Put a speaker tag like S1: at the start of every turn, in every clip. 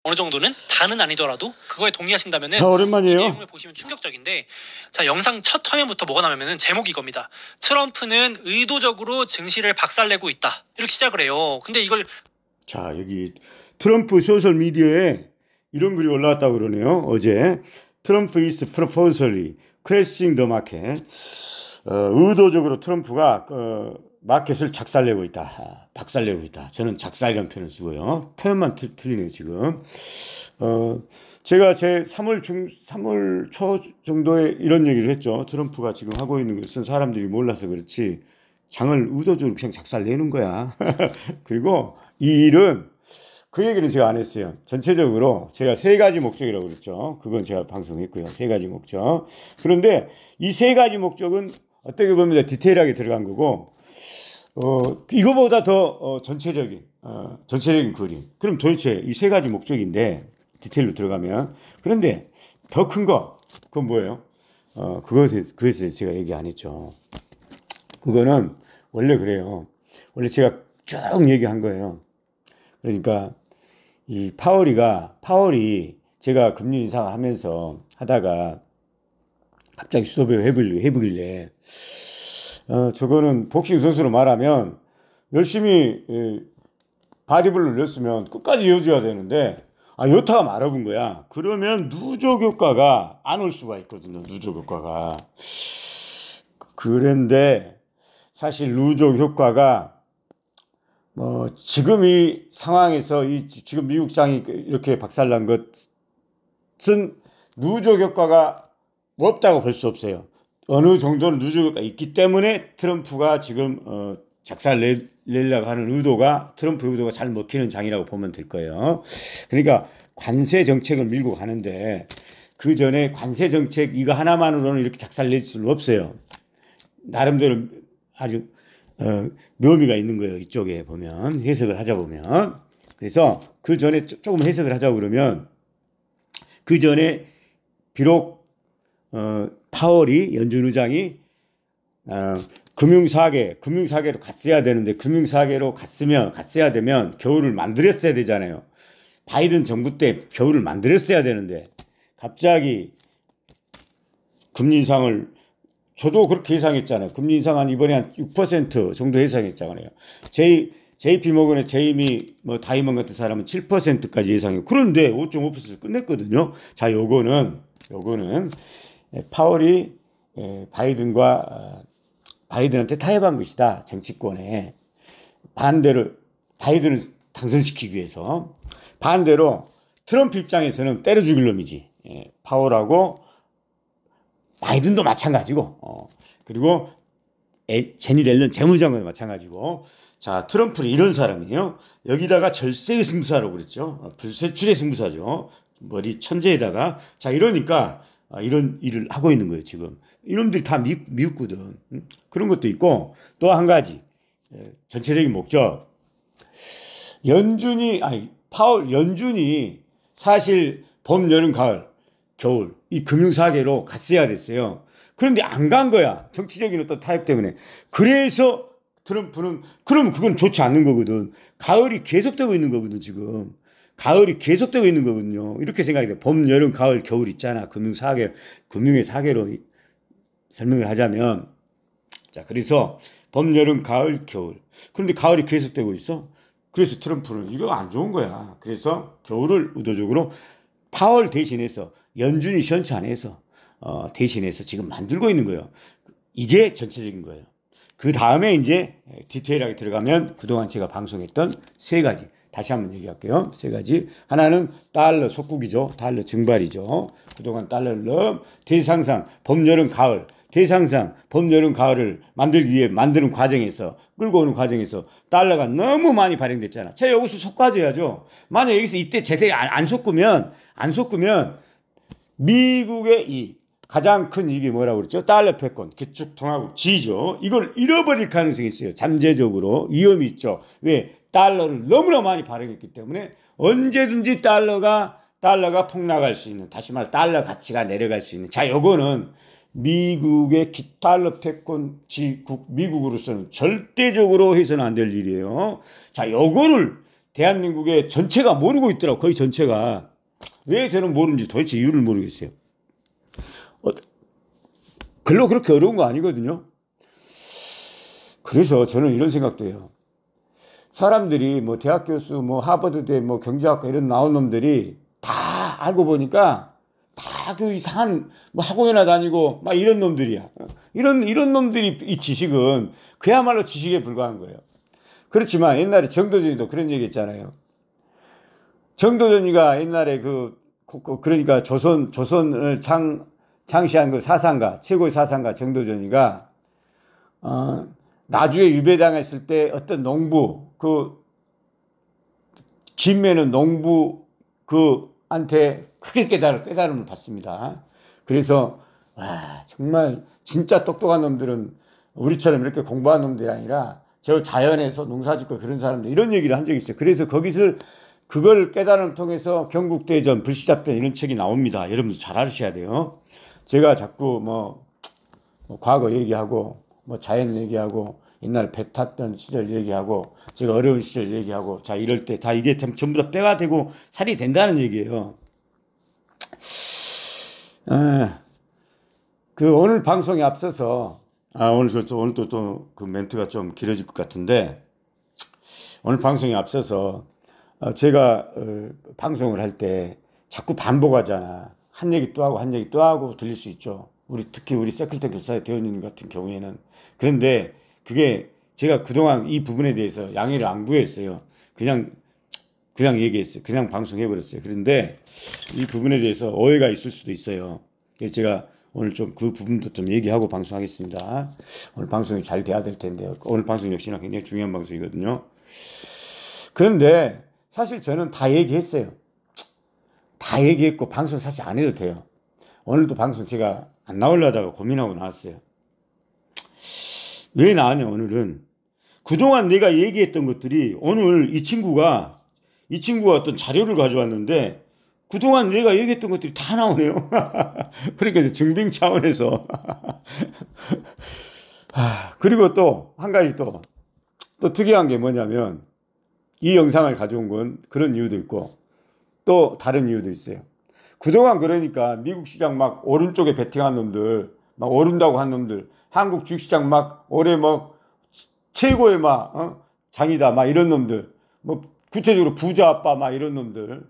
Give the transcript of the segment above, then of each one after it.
S1: 어느 정도는 다는 아니더라도 그거에 동의하신다면은
S2: 자, 오랜만이에요.
S1: 이 내용을 보시면 충격적인데, 자, 영상 첫 화면부터 뭐가 나오면은 제목이 이겁니다. 트럼프는 의도적으로 증시를 박살내고 있다. 이렇게 시작을 해요. 근데 이걸
S2: 자, 여기 트럼프 소셜 미디어에 이런 글이 올라왔다고 그러네요. 어제 트럼프 is purposely crashing the market. 의도적으로 트럼프가 마켓을 작살내고 있다. 박살내고 있다. 저는 작살이라는 표현을 쓰고요. 표현만 틀리네요, 지금. 제가 제 3월 초 정도에 이런 얘기를 했죠. 트럼프가 지금 하고 있는 것은 사람들이 몰라서 그렇지 장을 의도적으로 그냥 작살내는 거야. 그리고 이 일은 그 얘기는 제가 안 했어요. 전체적으로 제가 세 가지 목적이라고 그랬죠. 그건 제가 방송했고요. 세 가지 목적. 그런데 이 세 가지 목적은 어떻게 보면 디테일하게 들어간 거고, 이거보다 더 전체적인 그림. 그럼 도대체 이 세 가지 목적인데 디테일로 들어가면, 그런데 더 큰 거, 그건 뭐예요? 그것에 제가 얘기 안 했죠. 그거는 원래 그래요. 원래 제가 쭉 얘기한 거예요. 그러니까 이 파월이 제가 금리 인상을 하면서 하다가 갑자기 수도배 해보길래 저거는 복싱 선수로 말하면 열심히 바디블로를 냈으면 끝까지 이어줘야 되는데 여타가 말아본 거야. 그러면 누적 효과가 안 올 수가 있거든요. 누적 효과가. 그런데 사실 누적 효과가 지금 이 상황에서 지금 미국장이 이렇게 박살난 것은 누적 효과가 없다고 볼 수 없어요. 어느 정도는 누적 효과가 있기 때문에 트럼프가 지금 작살 내려고 하는 트럼프 의도가 잘 먹히는 장이라고 보면 될 거예요. 그러니까 관세 정책을 밀고 가는데 그 전에 관세 정책 이거 하나만으로는 이렇게 작살 낼 수는 없어요. 나름대로 아주 묘미가 있는 거예요. 이쪽에 보면 해석을 하자 보면. 그래서 그 전에 조금 해석을 하자고 그러면 그 전에 비록 파월이 연준 의장이 금융사계로 갔어야 되는데 금융사계로 갔어야 되면 겨울을 만들었어야 되잖아요. 바이든 정부 때 겨울을 만들었어야 되는데 갑자기 금리 인상을 저도 그렇게 예상했잖아요. 금리 인상 이번에 한 6% 정도 예상했잖아요. JP모건의 제이미 다이먼 같은 사람은 7%까지 예상해요. 그런데 5.5% 끝냈거든요. 자, 요거는 파월이 바이든한테 타협한 것이다. 정치권에 반대로 바이든을 당선시키기 위해서. 반대로 트럼프 입장에서는 때려 죽일 놈이지. 파월하고 바이든도 마찬가지고, 그리고 제니 렐런 재무장관도 마찬가지고. 자, 트럼프는 이런 사람이에요. 여기다가 절세의 승부사라고 그랬죠. 불세출의 승부사죠. 머리 천재에다가. 자, 이러니까 이런 일을 하고 있는 거예요. 지금 이놈들이 다 미웃거든. 그런 것도 있고, 또 한 가지 전체적인 목적. 연준이 사실 봄, 여름, 가을, 겨울 이 금융사계로 갔어야 됐어요. 그런데 안 간 거야. 정치적인 어떤 타협 때문에. 그래서 트럼프는 그러면 그건 좋지 않는 거거든. 가을이 계속되고 있는 거거든. 지금 가을이 계속되고 있는 거거든요. 이렇게 생각이 돼. 봄, 여름, 가을, 겨울 있잖아. 금융의 사계로 설명을 하자면, 자, 그래서 봄, 여름, 가을, 겨울. 그런데 가을이 계속되고 있어. 그래서 트럼프는 이거 안 좋은 거야. 그래서 겨울을 의도적으로 파월 대신해서 연준이 시원치 않아서 대신해서 지금 만들고 있는 거예요. 이게 전체적인 거예요. 그 다음에 이제 디테일하게 들어가면 그동안 제가 방송했던 세 가지 다시 한번 얘기할게요. 세 가지. 하나는 달러 속국이죠. 달러 증발이죠. 그동안 달러를 대상상 봄, 여름, 가을 대상상 봄, 여름, 가을을 만들기 위해 만드는 과정에서 끌고 오는 과정에서 달러가 너무 많이 발행됐잖아. 제가 여기서 솎아줘야죠. 만약 여기서 이때 제대로 안 섞으면 미국의 이 가장 큰 이게 뭐라고 그랬죠? 달러 패권, 기축통화국 지위죠. 이걸 잃어버릴 가능성이 있어요. 잠재적으로 위험이 있죠. 왜? 달러를 너무나 많이 발행했기 때문에 언제든지 달러가 폭락할 수 있는, 다시 말해 달러 가치가 내려갈 수 있는. 자, 요거는 미국의 달러 패권 지국 미국으로서는 절대적으로 해서는 안 될 일이에요. 자, 요거를 대한민국의 전체가 모르고 있더라고. 거의 전체가. 왜 저는 모르는지 도대체 이유를 모르겠어요. 별로 그렇게 어려운 거 아니거든요. 그래서 저는 이런 생각도 해요. 사람들이 뭐 대학 교수, 뭐 하버드대, 뭐 경제학과 이런 나온 놈들이 다 알고 보니까 다 그 이상한 뭐 학원이나 다니고 막 이런 놈들이야. 이런 놈들이 이 지식은 그야말로 지식에 불과한 거예요. 그렇지만 옛날에 정도전이도 그런 얘기 했잖아요. 정도전이가 옛날에 그러니까 조선을 창시한 그 사상가, 최고의 사상가 정도전이가 나주에 유배당했을 때 어떤 농부, 진매는 농부 한테 크게 깨달음을 받습니다. 그래서 와, 정말 진짜 똑똑한 놈들은 우리처럼 이렇게 공부한 놈들이 아니라 저 자연에서 농사짓고 그런 사람들 이런 얘기를 한 적이 있어요. 그래서 거기서 그걸 깨달음을 통해서 경국대전, 불시잡전 이런 책이 나옵니다. 여러분들 잘 아셔야 돼요. 제가 자꾸 뭐 과거 얘기하고 뭐 자연 얘기하고 옛날 배 탔던 시절 얘기하고 제가 어려운 시절 얘기하고 자 이럴 때 다 이게 전부 다 뼈가 되고 살이 된다는 얘기예요. 오늘 방송에 앞서서 오늘 또 그 멘트가 좀 길어질 것 같은데 오늘 방송에 앞서서 제가 방송을 할 때 자꾸 반복하잖아. 한 얘기 또 하고 한 얘기 또 하고 들릴 수 있죠. 특히 우리 세클터 교사의 대원님 같은 경우에는. 그런데 그게 제가 그동안 이 부분에 대해서 양해를 안 구했어요. 그냥 얘기했어요. 그냥 방송해버렸어요. 그런데 이 부분에 대해서 오해가 있을 수도 있어요. 그래서 제가 오늘 좀 그 부분도 좀 얘기하고 방송하겠습니다. 오늘 방송이 잘 돼야 될 텐데요. 오늘 방송 역시나 굉장히 중요한 방송이거든요. 그런데 사실 저는 다 얘기했어요. 다 얘기했고 방송 사실 안 해도 돼요. 오늘도 방송 제가 안 나오려다가 고민하고 나왔어요. 왜 나왔냐 오늘은. 그동안 내가 얘기했던 것들이 오늘 이 친구가 어떤 자료를 가져왔는데 그동안 내가 얘기했던 것들이 다 나오네요. 그러니까 증빙 차원에서. 그리고 또 한 가지 또 특이한 게 뭐냐면 이 영상을 가져온 건 그런 이유도 있고 또 다른 이유도 있어요. 그동안 그러니까 미국 시장 막 오른쪽에 베팅한 놈들, 막 오른다고 한 놈들, 한국 주식시장 막 올해 뭐 최고의 장이다 막 이런 놈들, 뭐 구체적으로 부자 아빠 막 이런 놈들,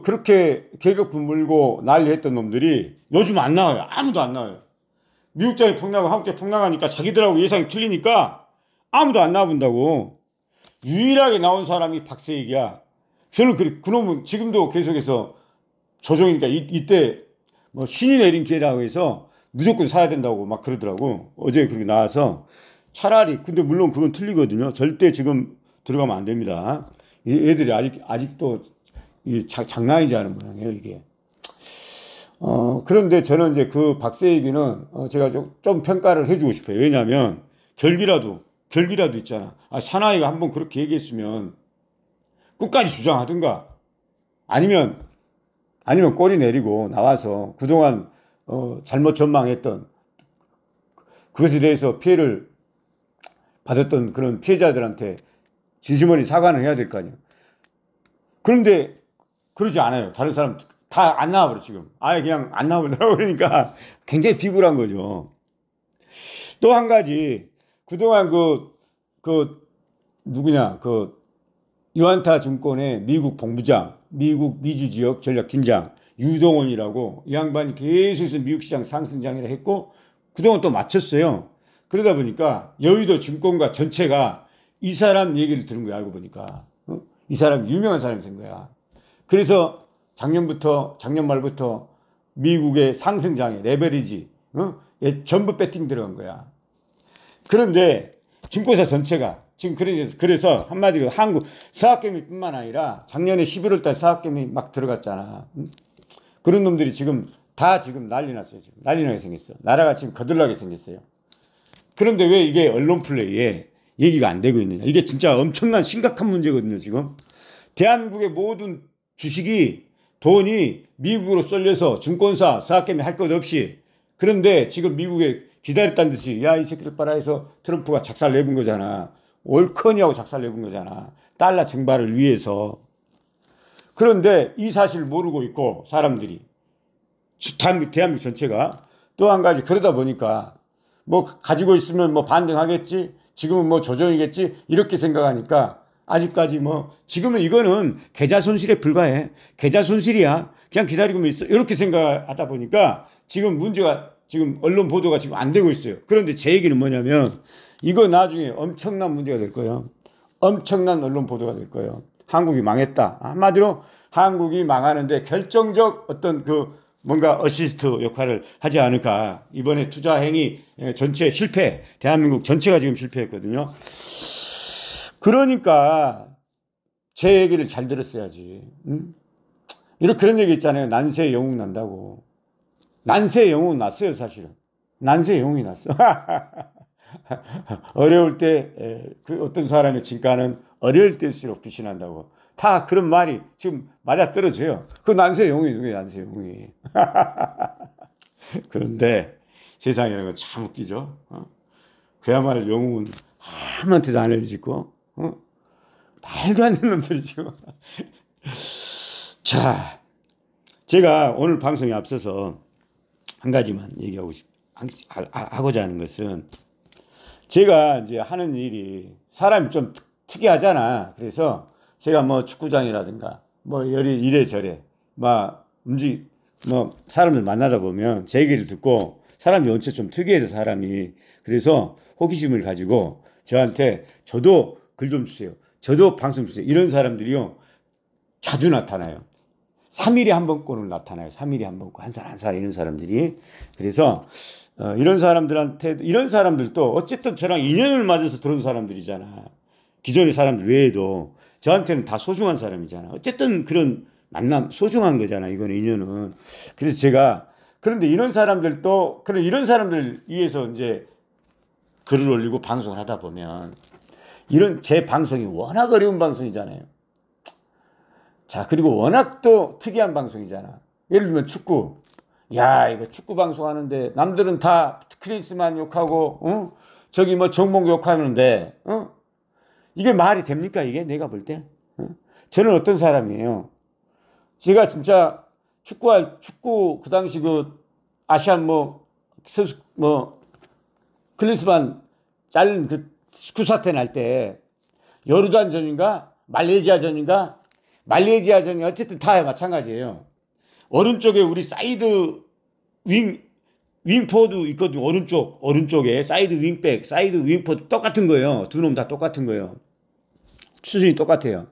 S2: 그렇게 계급분 물고 난리했던 놈들이 요즘 안 나와요. 아무도 안 나와요. 미국장이 폭락하고 한국장이 폭락하니까 자기들하고 예상이 틀리니까 아무도 안 나본다고. 유일하게 나온 사람이 박세익이야. 저는 그놈은 지금도 계속해서 조정이니까 이때 뭐 신이 내린 기회라고 해서 무조건 사야 된다고 막 그러더라고. 어제 그렇게 나와서 차라리 근데 물론 그건 틀리거든요. 절대 지금 들어가면 안 됩니다. 얘들이 아직도 장난이지 않은 모양이에요 이게. 그런데 저는 이제 그 박세익이는 제가 좀 평가를 해주고 싶어요. 왜냐하면 결기라도 있잖아. 사나이가 한번 그렇게 얘기했으면 끝까지 주장하든가 아니면 꼬리 내리고 나와서 그동안 잘못 전망했던 그것에 대해서 피해를 받았던 그런 피해자들한테 진심어린 사과는 해야 될 거 아니에요. 그런데 그러지 않아요. 다른 사람 다 안 나와버려 지금. 아예 그냥 안 나와버리더라고. 그러니까 굉장히 비굴한 거죠. 또 한 가지 그동안 누구냐 유안타 증권의 미국 본부장, 미국 미주 지역 전략 팀장 유동원이라고 이 양반이 계속해서 미국 시장 상승장이라 했고 그동안 또 맞췄어요. 그러다 보니까 여의도 증권가 전체가 이 사람 얘기를 들은 거야. 알고 보니까 이 사람 유명한 사람이 된 거야. 그래서 작년 말부터 미국의 상승장에 레버리지 전부 배팅 들어간 거야. 그런데 증권사 전체가 지금 그래서 한마디로 한국 서학개미뿐만 아니라 작년에 11월 달 서학개미 막 들어갔잖아. 그런 놈들이 지금 난리 났어요. 지금 난리 나게 생겼어. 나라가 지금 거들나게 생겼어요. 그런데 왜 이게 언론 플레이에 얘기가 안 되고 있느냐. 이게 진짜 엄청난 심각한 문제거든요. 지금 대한민국의 모든 주식이 돈이 미국으로 쏠려서 증권사 서학개미 할 것 없이 그런데 지금 미국에 기다렸다는 듯이 야 이 새끼들 봐라 해서 트럼프가 작살 내본 거잖아. 옳거니하고 작살내본 거잖아. 달러 증발을 위해서. 그런데 이 사실을 모르고 있고 사람들이 대한민국 전체가 또 한 가지 그러다 보니까 뭐 가지고 있으면 뭐 반등하겠지 지금은 뭐 조정이겠지 이렇게 생각하니까 아직까지 뭐 지금은 이거는 계좌 손실에 불과해. 계좌 손실이야. 그냥 기다리고 있어. 이렇게 생각하다 보니까 지금 문제가 지금 언론 보도가 지금 안 되고 있어요. 그런데 제 얘기는 뭐냐면 이거 나중에 엄청난 문제가 될 거예요. 엄청난 언론 보도가 될 거예요. 한국이 망했다. 한마디로 한국이 망하는데 결정적 어떤 그 뭔가 어시스트 역할을 하지 않을까. 이번에 투자 행위 전체 실패. 대한민국 전체가 지금 실패했거든요. 그러니까 제 얘기를 잘 들었어야지. 응? 이런 그런 얘기 있잖아요. 난세의 영웅 난다고. 난세의 영웅 났어요, 사실은. 난세의 영웅이 났어. 어려울 때 그 어떤 사람의 진가는 어려울 때일수록 빛이 난다고. 다 그런 말이 지금 맞아 떨어져요. 그 난세의 영웅이 누구예요? 난세의 영웅이. 그런데 세상이라는 건 참 웃기죠. 그야말로 영웅은 아무한테도 안 알려지고 말도 안 되는 놈들이 지금. 자, 제가 오늘 방송에 앞서서 한 가지만 하고자 하는 것은 제가 이제 하는 일이 사람이 좀 특이하잖아. 그래서 제가 뭐 축구장이라든가 뭐 이래저래 막 뭐 사람을 만나다 보면 제 얘기를 듣고 사람이 원체 좀 특이해서 사람이 그래서 호기심을 가지고 저한테 저도 글 좀 주세요. 저도 방송 주세요. 이런 사람들이요. 자주 나타나요. 3일에 한 번꼴은 나타나요. 3일에 한 번꼴. 한 살 이런 사람들이. 그래서 이런 사람들도 어쨌든 저랑 인연을 맞아서 들어온 사람들이잖아. 기존의 사람들 외에도 저한테는 다 소중한 사람이잖아. 어쨌든 그런 만남 소중한 거잖아. 이거는 인연은. 그래서 제가 그런데 이런 사람들 위해서 이제 글을 올리고 방송을 하다 보면 이런 제 방송이 워낙 어려운 방송이잖아요. 자, 그리고 워낙 또 특이한 방송이잖아. 예를 들면 축구. 야, 이거 축구 방송하는데 남들은 다 크리스만 욕하고 저기 뭐 정몽 욕하는데 이게 말이 됩니까? 이게 내가 볼 때? 저는 어떤 사람이에요? 제가 진짜 축구 그 당시 그 아시안 선수 클린스만 잘린 그 축구 사태 날 때 여르단전인가 말레이시아전인가 어쨌든 다 마찬가지예요. 오른쪽에 우리 사이드 윙포드 있거든. 오른쪽에 사이드 윙백, 사이드 윙포드 똑같은 거예요. 두 놈 다 똑같은 거예요. 수준이 똑같아요.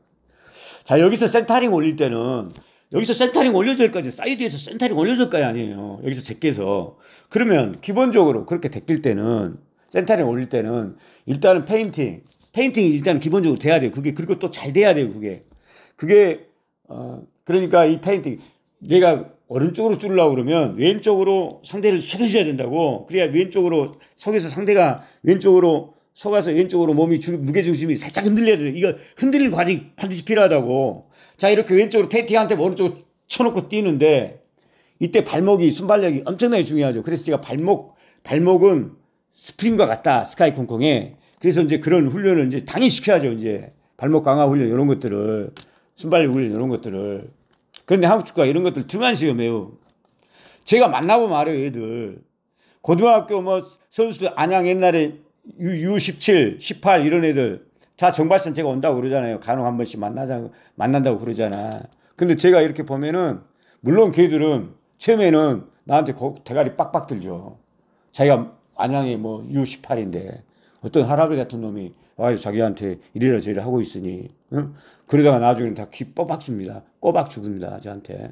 S2: 자, 여기서 센터링 올릴 때는 여기서 센터링 올려줄 거지. 사이드에서 센터링 올려줄 거야 아니에요. 여기서 제껴서. 그러면 기본적으로 그렇게 제낄 때는 센터링 올릴 때는 일단은 페인팅이 일단 기본적으로 돼야 돼요. 그리고 또 잘 돼야 돼요. 그러니까 이 페인팅 내가 오른쪽으로 뚫으려고 그러면 왼쪽으로 상대를 속여줘야 된다고. 그래야 왼쪽으로 속여서 상대가 왼쪽으로 속아서 왼쪽으로 무게중심이 살짝 흔들려야 돼요. 이거 흔들릴 과정이 반드시 필요하다고. 자, 이렇게 왼쪽으로 페인팅한테 오른쪽으로 쳐놓고 뛰는데 이때 순발력이 엄청나게 중요하죠. 그래서 제가 발목은 스프링과 같다. 스카이 콩콩에. 그래서 이제 그런 훈련을 이제 당연히 시켜야죠. 이제 발목 강화 훈련 이런 것들을 순발력 훈련 이런 것들을. 그런데 한국 축구가 이런 것들 등한시해요. 매우. 제가 만나보면 알아요. 애들 고등학교 선수들 안양 옛날에 U17, 18 이런 애들 다 정발선 제가 온다고 그러잖아요. 간혹 한 번씩 만난다고 그러잖아. 근데 제가 이렇게 보면은 물론 걔들은 처음에는 나한테 대가리 빡빡 들죠. 자기가 안양에 U18인데 어떤 할아버지 같은 놈이 와서 자기한테 이래라 저래라 하고 있으니 그러다가 나중에는 다 귀 뽀박습니다. 꼬박 죽습니다. 저한테.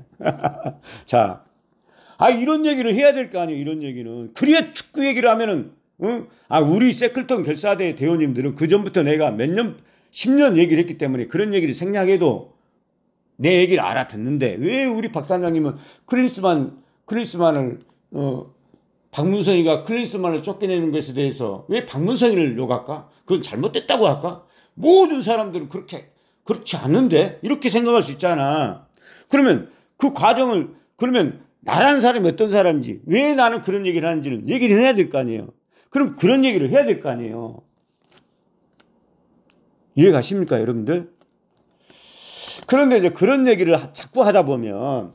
S2: 자, 이런 얘기를 해야 될 거 아니에요. 이런 얘기는. 그래야 축구 얘기를 하면은 우리 세클턴 결사대 대원님들은 그전부터 내가 10년 얘기를 했기 때문에 그런 얘기를 생략해도 내 얘기를 알아듣는데 왜 우리 박 단장님은 클린스만을 박문성이가 클린스만을 쫓겨내는 것에 대해서 왜 박문성이를 욕할까? 그건 잘못됐다고 할까? 모든 사람들은 그렇지 않는데 이렇게 생각할 수 있잖아. 그러면 그 과정을 그러면 나라는 사람이 어떤 사람인지 왜 나는 그런 얘기를 하는지는 얘기를 해야 될 거 아니에요. 그럼 그런 얘기를 해야 될 거 아니에요. 이해 가십니까, 여러분들? 그런데 이제 그런 얘기를 자꾸 하다 보면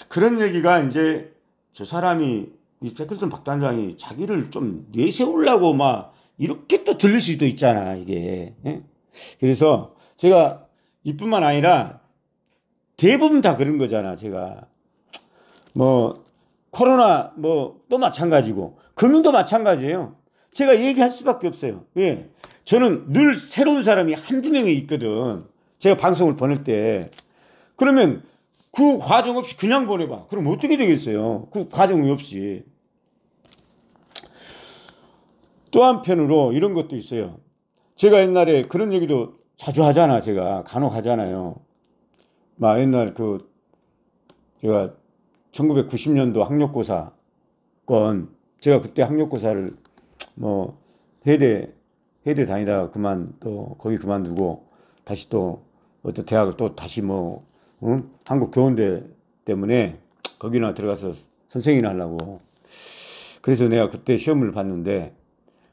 S2: 그런 얘기가 이제 저 사람이 이 세클턴 박단장이 자기를 좀 내세우려고 막 이렇게 또 들릴 수도 있잖아, 이게. 예? 그래서 제가 이뿐만 아니라 대부분 다 그런 거잖아, 제가. 뭐 코로나 뭐 또 마찬가지고 금융도 마찬가지예요. 제가 얘기할 수밖에 없어요. 왜? 저는 늘 새로운 사람이 한두 명이 있거든. 제가 방송을 보낼 때. 그러면 그 과정 없이 그냥 보내봐. 그럼 어떻게 되겠어요? 그 과정이 없이. 또 한편으로 이런 것도 있어요. 제가 옛날에 그런 얘기도 자주 하잖아. 제가 간혹 하잖아요. 막 옛날 그 제가 1990년도 학력고사 건 제가 그때 학력고사를 뭐 해대 다니다가 또 거기 그만두고 다시 또 어떤 대학을 또 다시 뭐 한국교원대 때문에 거기나 들어가서 선생이나 하려고. 그래서 내가 그때 시험을 봤는데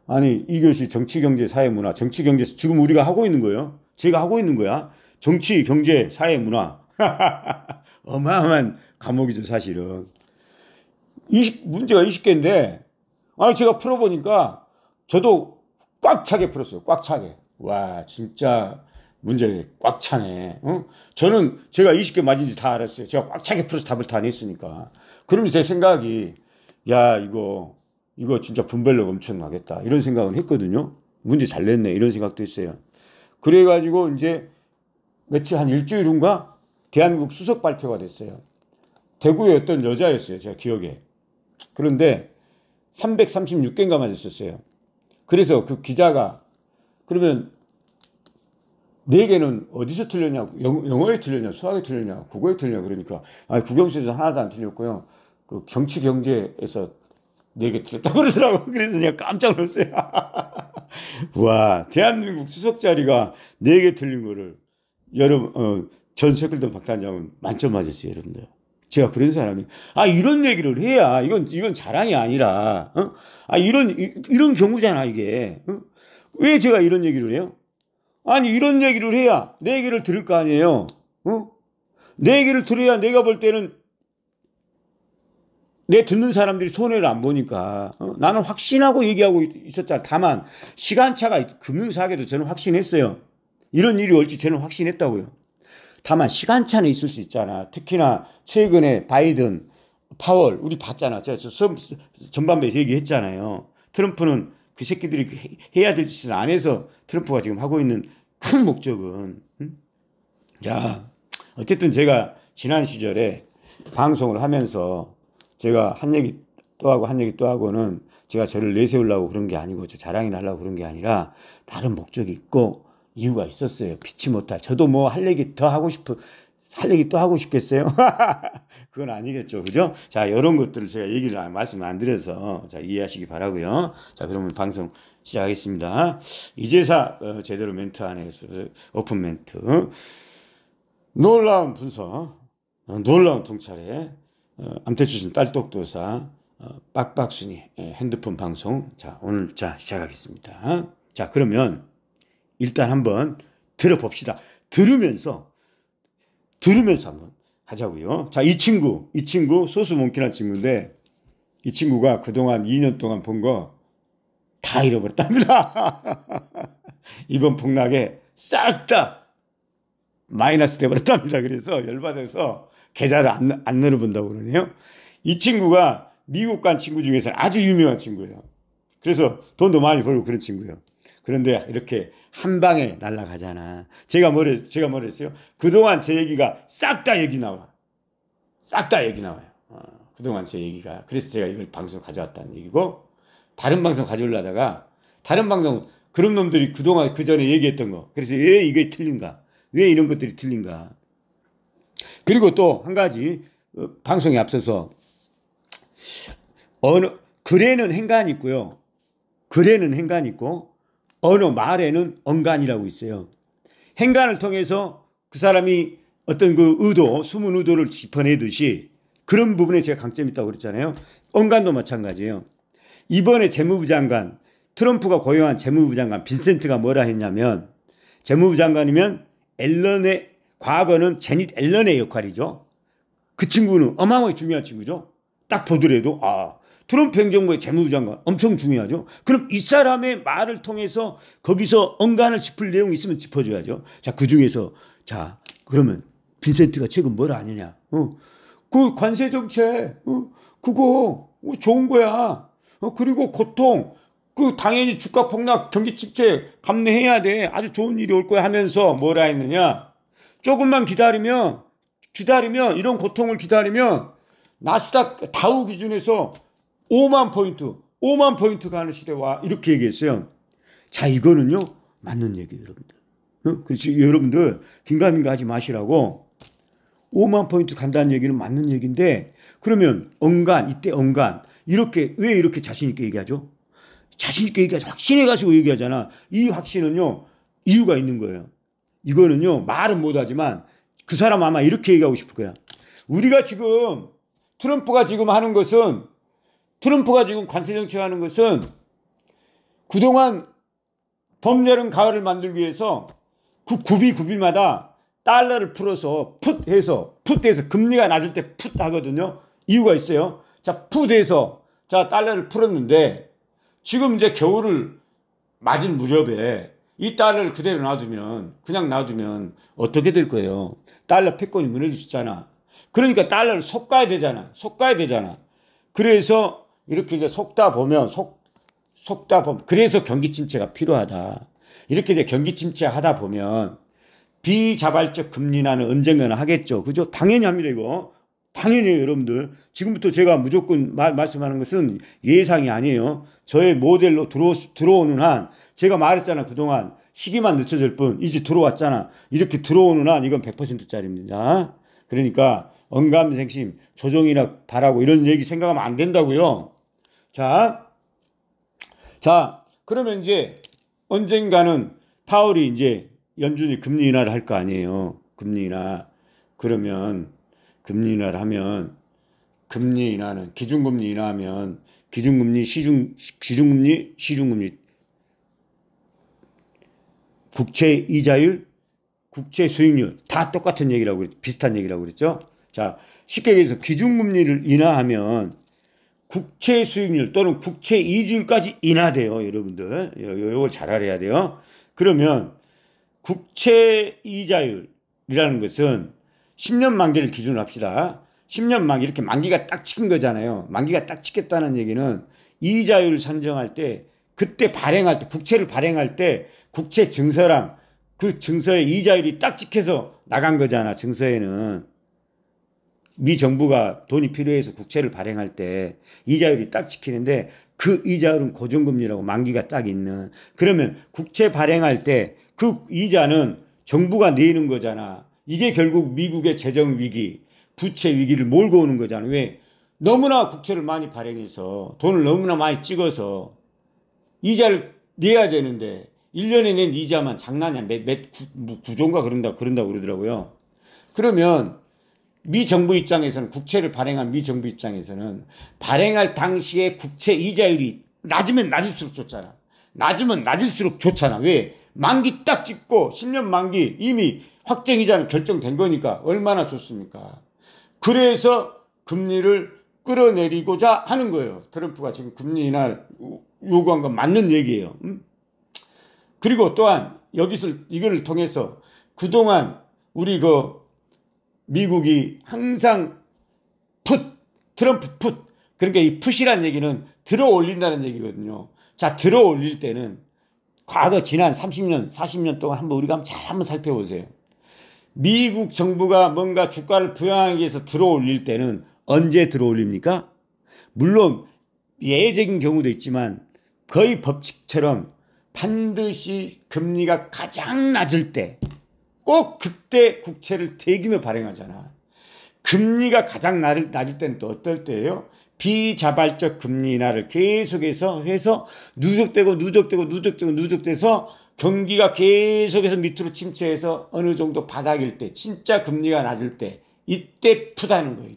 S2: 아니 2교시 정치경제사회문화 정치경제 지금 우리가 하고 있는 거예요. 제가 하고 있는 거야. 정치, 경제, 사회, 문화. 어마어마한 과목이죠, 사실은. 문제가 20개인데, 아니, 제가 풀어보니까 저도 꽉 차게 풀었어요. 꽉 차게. 와, 진짜 문제 꽉 차네. 어? 저는 제가 20개 맞은지 다 알았어요. 제가 꽉 차게 풀어서 답을 다 냈으니까. 그러면 제 생각이, 야, 이거 진짜 분별력 엄청나겠다. 이런 생각은 했거든요. 문제 잘 냈네. 이런 생각도 했어요. 그래가지고 이제 며칠 한 일주일 후인가 대한민국 수석 발표가 됐어요. 대구의 어떤 여자였어요. 제가 기억에. 그런데 336개인가 맞았었어요. 그래서 그 기자가 그러면 4개는 어디서 틀렸냐고. 영어에 틀렸냐, 수학에 틀렸냐, 국어에 틀렸냐. 그러니까 아니, 국영수에서 하나도 안 틀렸고요. 그 정치 경제에서 4개 틀렸다고 그러더라고. 그래서 제가 깜짝 놀랐어요. 와, 대한민국 수석 자리가 4개 틀린 거를 여러분, 전 세클턴 박단장은 만점 맞았어요, 여러분들. 제가 그런 사람이, 이런 얘기를 해야, 이건 자랑이 아니라, 이런 경우잖아, 이게. 왜 제가 이런 얘기를 해요? 아니, 이런 얘기를 해야 내 얘기를 들을 거 아니에요. 내 얘기를 들어야 내가 볼 때는 내 듣는 사람들이 손해를 안 보니까. 나는 확신하고 얘기하고 있었잖아. 다만, 시간차가, 금융사학에도 저는 확신했어요. 이런 일이 올지 저는 확신했다고요. 다만 시간차는 있을 수 있잖아. 특히나 최근에 바이든, 파월 우리 봤잖아. 제가 전반부에서 얘기했잖아요. 트럼프는 그 새끼들이 해야 될 짓을 안 해서 트럼프가 지금 하고 있는 큰 목적은 야, 어쨌든 제가 지난 시절에 방송을 하면서 제가 한 얘기 또 하고 한 얘기 또 하고는 제가 저를 내세우려고 그런 게 아니고 저 자랑이나 하려고 그런 게 아니라 다른 목적이 있고 이유가 있었어요. 피치 못할. 저도 뭐 할 얘기 또 하고 싶겠어요? 그건 아니겠죠. 그죠? 자, 이런 것들을 제가 말씀 안 드려서 자, 이해하시기 바라고요. 자, 그러면 방송 시작하겠습니다. 이제사 제대로 멘트 안 해서 오픈 멘트. 놀라운 분석, 놀라운 통찰에 암태출신 딸똑도사 빡빡순이 핸드폰 방송. 자, 오늘 시작하겠습니다. 자, 그러면 일단 한번 들어봅시다. 들으면서 한번 하자고요. 자, 이 친구 소수몽키한 친구인데 이 친구가 그동안 2년 동안 본 거 다 잃어버렸답니다. 이번 폭락에 싹 다 마이너스 돼버렸답니다. 그래서 열받아서 계좌를 안 열어본다고 그러네요. 이 친구가 미국 간 친구 중에서 아주 유명한 친구예요. 그래서 돈도 많이 벌고 그런 친구예요. 그런데 이렇게 한 방에 날아가잖아. 제가 뭐랬어요? 그동안 제 얘기가 싹 다 얘기 나와. 싹 다 얘기 나와요. 그동안 제 얘기가. 그래서 제가 이걸 방송 가져왔다는 얘기고, 다른 방송 가져오려다가, 다른 방송, 그런 놈들이 그동안 그 전에 얘기했던 거. 그래서 왜 이게 틀린가? 왜 이런 것들이 틀린가? 그리고 또 한 가지, 방송에 앞서서, 글에는 행간이 있고요. 글에는 행간이 있고, 말에는 언간이라고 있어요. 행간을 통해서 그 사람이 어떤 그 의도, 숨은 의도를 짚어내듯이 그런 부분에 제가 강점이 있다고 그랬잖아요. 언간도 마찬가지예요. 이번에 재무부 장관 트럼프가 고용한 재무부 장관 빈센트가 뭐라 했냐면, 재무부 장관이면 앨런의, 과거는 제닛 앨런의 역할이죠. 그 친구는 어마어마하게 중요한 친구죠. 딱 보더라도 트럼프 행정부의 재무부 장관 엄청 중요하죠. 그럼 이 사람의 말을 통해서 거기서 언간을 짚을 내용이 있으면 짚어줘야죠. 자, 그 중에서 그러면 빈센트가 최근 뭘 아느냐? 그 관세 정책, 그거 좋은 거야. 그리고 고통, 당연히 주가 폭락, 경기 침체 감내해야 돼. 아주 좋은 일이 올 거야 하면서 뭐라 했느냐? 조금만 기다리면 이런 고통을 기다리면 나스닥 다우 기준에서 5만 포인트 가는 시대와 이렇게 얘기했어요. 자, 이거는요 맞는 얘기예요, 여러분들. 그렇지, 여러분들 긴가민가 하지 마시라고. 5만 포인트 간다는 얘기는 맞는 얘기인데, 그러면 이때 이렇게 왜 이렇게 자신 있게 얘기하죠? 자신 있게 얘기하죠. 확신해 가지고 얘기하잖아. 이 확신은요 이유가 있는 거예요. 이거는요 말은 못하지만 그 사람 아마 이렇게 얘기하고 싶을 거야. 우리가 지금 트럼프가 지금 관세 정책하는 것은 그동안 봄, 여름, 가을을 만들기 위해서 그 구비마다 달러를 풀어서 풋해서 금리가 낮을 때 풋 하거든요. 이유가 있어요. 자, 풋해서 달러를 풀었는데 지금 이제 겨울을 맞은 무렵에 이 달러를 그대로 그냥 놔두면 어떻게 될 거예요? 달러 패권이 무너질 수 있잖아. 그러니까 달러를 속가야 되잖아. 그래서 이렇게 이제 속다 보면 그래서 경기 침체가 필요하다. 이렇게 이제 경기 침체 하다 보면 비자발적 금리 인하는 언젠가는 하겠죠. 그죠? 당연히 합니다, 이거. 당연히요, 여러분들. 지금부터 제가 무조건 말씀하는 것은 예상이 아니에요. 저의 모델로 들어오는 한, 제가 말했잖아, 그동안. 시기만 늦춰질 뿐, 이제 들어왔잖아. 이렇게 들어오는 한, 이건 100%짜리입니다. 그러니까, 언감생심, 조정이나 바라고 이런 얘기 생각하면 안 된다고요. 자, 그러면 이제 언젠가는 파월이 이제 연준이 금리 인하를 할 거 아니에요. 금리 인하. 그러면 금리 인하를 하면 기준금리 인하하면 기준금리, 시중금리, 국채 이자율, 국채 수익률 다 똑같은 얘기라고 비슷한 얘기라고 그랬죠. 자, 쉽게 얘기해서 기준금리를 인하하면 국채 수익률 또는 국채 이자율까지 인하돼요, 여러분들. 이걸 잘 알아야 돼요. 그러면 국채 이자율이라는 것은 10년 만기를 기준으로 합시다. 10년 만기, 이렇게 만기가 딱 찍힌 거잖아요. 만기가 딱 찍혔다는 얘기는 이자율을 산정할 때, 그때 국채를 발행할 때 국채 증서랑 그 증서에 이자율이 딱 찍혀서 나간 거잖아, 증서에는. 미 정부가 돈이 필요해서 국채를 발행할 때 이자율이 딱 찍히는데 그 이자율은 고정금리라고 만기가 딱 있는. 그러면 국채 발행할 때 그 이자는 정부가 내는 거잖아. 이게 결국 미국의 재정 위기, 부채 위기를 몰고 오는 거잖아. 왜? 너무나 국채를 많이 발행해서 돈을 너무나 많이 찍어서 이자를 내야 되는데 1년에 낸 이자만 장난이야. 구조인가 그런다고 그러더라고요. 그러면 미 정부 입장에서는, 국채를 발행한 미 정부 입장에서는 발행할 당시에 국채 이자율이 낮으면 낮을수록 좋잖아. 낮으면 낮을수록 좋잖아. 왜? 만기 딱 찍고 10년 만기 이미 확정 이자는 결정된 거니까 얼마나 좋습니까? 그래서 금리를 끌어내리고자 하는 거예요. 트럼프가 지금 금리 인하를 요구한 건 맞는 얘기예요. 그리고 또한 여기서 이걸 통해서 그동안 우리 미국이 항상 트럼프 그러니까 이 풋이란 얘기는 들어 올린다는 얘기거든요. 자, 들어 올릴 때는 과거 지난 30년, 40년 동안 우리가 한번 살펴보세요. 미국 정부가 뭔가 주가를 부양하기 위해서 들어 올릴 때는 언제 들어 올립니까? 물론 예외적인 경우도 있지만 거의 법칙처럼 반드시 금리가 가장 낮을 때, 꼭 그때 국채를 대규모 발행하잖아. 금리가 가장 낮을 때는 또 어떨 때예요? 비자발적 금리 인하를 계속해서 해서 누적돼서 경기가 계속해서 밑으로 침체해서 어느 정도 바닥일 때, 진짜 금리가 낮을 때, 이때 풋하는 거예요.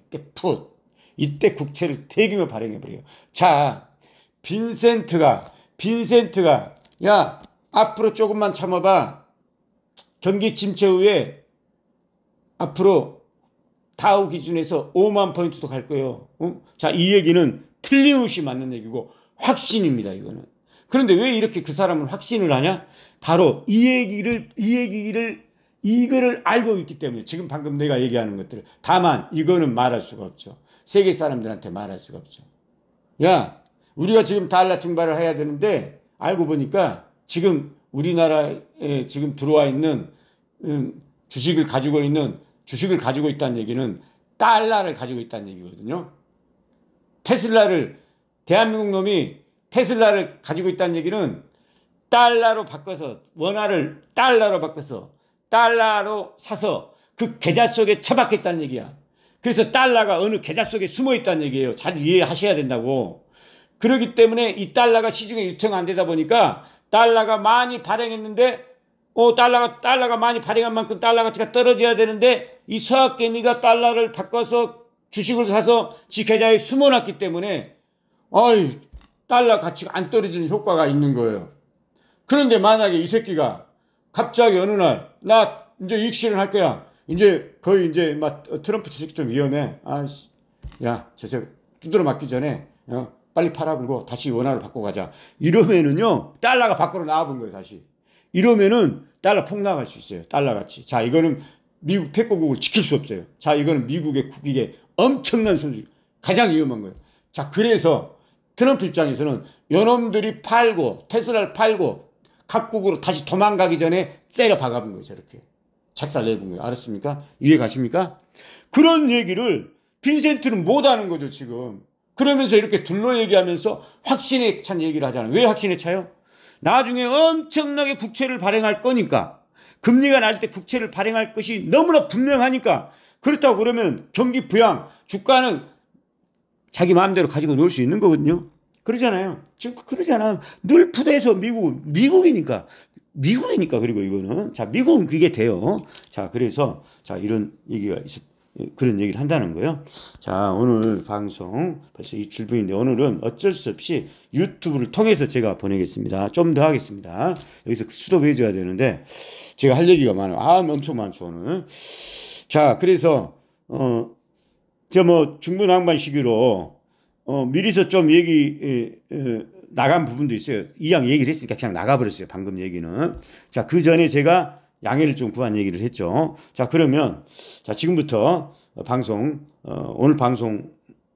S2: 이때 국채를 대규모 발행해버려요. 자, 빈센트가 빈센트가 야 앞으로 조금만 참아봐. 경기 침체 후에 앞으로 다우 기준에서 5만 포인트도 갈 거예요. 자, 이 얘기는 틀림없이 맞는 얘기고 확신입니다. 이거는. 그런데 왜 이렇게 그 사람은 확신을 하냐? 바로 이거를 알고 있기 때문에 지금 방금 내가 얘기하는 것들을. 다만 이거는 말할 수가 없죠. 세계 사람들한테 말할 수가 없죠. 야, 우리가 지금 달러 증발을 해야 되는데 알고 보니까 지금 우리나라에 지금 들어와 있는 주식을 가지고 있다는 얘기는 달러를 가지고 있다는 얘기거든요. 대한민국 놈이 테슬라를 가지고 있다는 얘기는 달러로 바꿔서 원화를 달러로 바꿔서 달러로 사서 그 계좌 속에 처박겠다는 얘기야. 그래서 달러가 어느 계좌 속에 숨어 있다는 얘기예요. 잘 이해하셔야 된다고. 그렇기 때문에 이 달러가 시중에 유통 안 되다 보니까 달러가 많이 발행했는데 달러가 많이 발행한 만큼 달러 가치가 떨어져야 되는데 이 서학개미가 달러를 바꿔서 주식을 사서 지 계좌에 숨어놨기 때문에 달러 가치가 안 떨어지는 효과가 있는 거예요. 그런데 만약에 이 새끼가 갑자기 어느 날 나 이제 이익 실현할 거야. 이제 거의 이제 막 트럼프 새끼 좀 위험해. 야, 저 새끼 두드러 맞기 전에 빨리 팔아불고 다시 원화로 바꿔가자. 이러면은요 달러가 밖으로 나와본 거예요. 다시. 이러면은 달러 폭락할 수 있어요. 달러 가치. 자, 이거는 미국 패권국을 지킬 수 없어요. 자, 이거는 미국의 국익에 엄청난 손실. 가장 위험한 거예요. 자, 그래서 트럼프 입장에서는 요놈들이 테슬라를 팔고 각국으로 다시 도망가기 전에 때려 박아본 거예요. 저렇게. 작살 내본 거예요. 알았습니까? 이해 가십니까? 그런 얘기를 빈센트는 못하는 거죠, 지금. 그러면서 이렇게 둘러 얘기하면서 확신에 찬 얘기를 하잖아요. 왜 확신에 차요? 나중에 엄청나게 국채를 발행할 거니까. 금리가 낮을 때 국채를 발행할 것이 너무나 분명하니까. 그렇다고 그러면 경기 부양, 주가는 자기 마음대로 가지고 놀 수 있는 거거든요. 그러잖아요. 지금 그러잖아. 늘 푸대에서 미국이니까. 그리고 이거는. 자, 미국은 그게 돼요. 자, 그래서, 자, 이런 얘기가 그런 얘기를 한다는 거예요. 자, 오늘 방송 벌써 27분인데 오늘은 어쩔 수 없이 유튜브를 통해서 제가 보내겠습니다. 좀 더 하겠습니다. 여기서 스톱해줘야 되는데 제가 할 얘기가 많아요. 엄청 많죠, 오늘. 자, 그래서, 중구난방 시기로 미리서 좀 나간 부분도 있어요. 이왕 얘기를 했으니까 그냥 나가버렸어요. 방금 얘기는. 자, 그 전에 제가 양해를 좀 구한 얘기를 했죠. 자, 그러면, 자, 지금부터 오늘 방송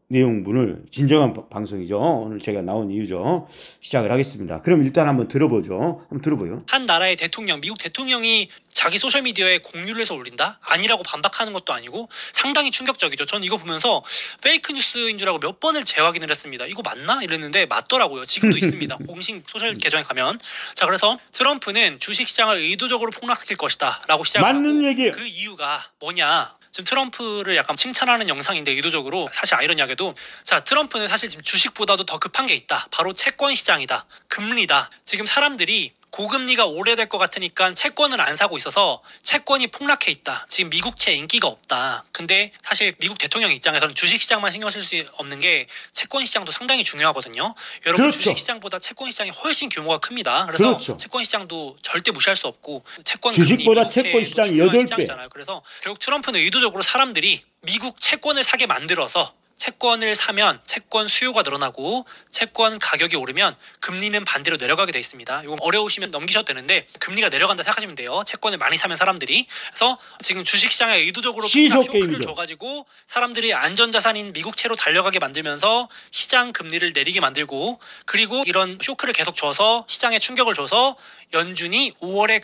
S2: 내용분을 진정한 방송이죠. 오늘 제가 나온 이유죠. 시작을 하겠습니다. 그럼 일단 한번 들어보죠. 한번 들어보요.
S1: 한 나라의 대통령, 미국 대통령이 자기 소셜미디어에 공유를 해서 올린다? 아니라고 반박하는 것도 아니고 상당히 충격적이죠. 전 이거 보면서 페이크 뉴스인 줄 알고 몇 번을 재확인을 했습니다. 이거 맞나? 이랬는데 맞더라고요. 지금도 있습니다. 공식 소셜 계정에 가면. 자, 그래서 트럼프는 주식시장을 의도적으로 폭락시킬 것이다 라고 시작하고
S2: 맞는 얘기예요.
S1: 그 이유가 뭐냐? 지금 트럼프를 약간 칭찬하는 영상인데 의도적으로 사실 아이러니하게도 자, 트럼프는 사실 지금 주식보다도 더 급한 게 있다. 바로 채권 시장이다. 금리다. 지금 사람들이 고금리가 오래될 것 같으니까 채권을 안 사고 있어서 채권이 폭락해 있다. 지금 미국채 인기가 없다. 근데 사실 미국 대통령 입장에서는 주식시장만 신경 쓸 수 없는 게 채권 시장도 상당히 중요하거든요. 여러분
S2: 그렇죠.
S1: 주식시장보다 채권 시장이 훨씬 규모가 큽니다. 그래서
S2: 그렇죠.
S1: 채권 시장도 절대 무시할 수 없고 채권
S2: 주식보다 채권 시장이 8배.
S1: 그래서 결국 트럼프는 의도적으로 사람들이 미국 채권을 사게 만들어서 채권을 사면 채권 수요가 늘어나고 채권 가격이 오르면 금리는 반대로 내려가게 돼 있습니다. 이거 어려우시면 넘기셔도 되는데 금리가 내려간다 생각하시면 돼요. 채권을 많이 사면 사람들이. 그래서 지금 주식시장에 의도적으로 폭락 쇼크를 줘가지고 사람들이 안전자산인 미국채로 달려가게 만들면서 시장 금리를 내리게 만들고 그리고 이런 쇼크를 계속 줘서 시장에 충격을 줘서 연준이 5월에